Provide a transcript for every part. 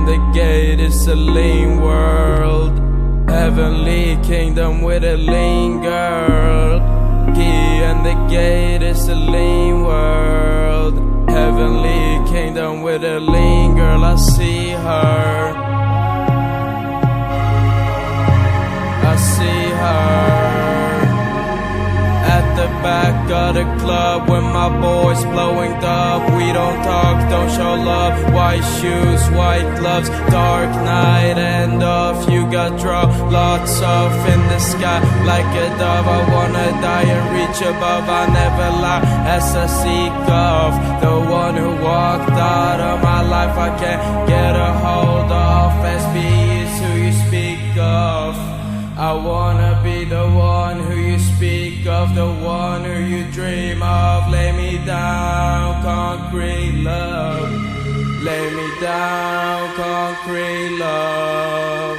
The gate is a lean world, heavenly kingdom with a lean girl. Key and the gate is a lean world, heavenly kingdom with a lean girl. I see her, I see her at the back of the club when my boys blowing up. We don't talk, don't show love. White shoes, white gloves, dark night and off. You got draw lots of in the sky like a dove. I wanna die and reach above. I never lie as I seek of the one who walked out of my life. I can't get a hold of. SB is who you speak of. I wanna be the one who you speak of, the one who you dream of. Lay me down, concrete love. Lay me down, concrete love.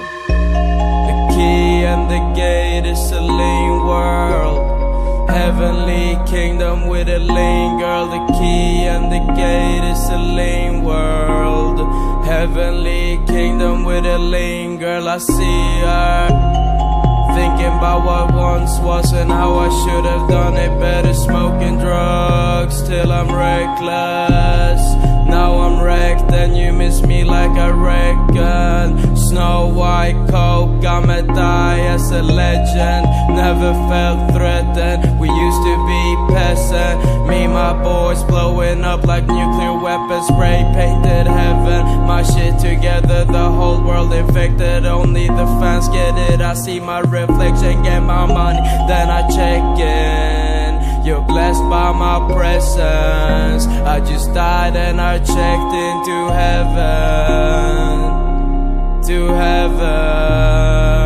The key and the gate is a lean world, heavenly kingdom with a lean girl. The key and the gate is a lean world, heavenly kingdom with a lean girl. I see her thinking about what once was and how I should have done it better. Smoking drugs till I'm reckless. Now I'm wrecked and you miss me like I reckon. Snow White coke, I'ma die as a legend. Never felt threatened, we used to be peasant. Me, my boys blowing up like nuclear weapons. Spray painted heaven, my shit together. The whole world infected, only the fans get it. I see my reflection, get my money, then I check in. You're blessed by my presence. I just died and I checked into heaven, to heaven.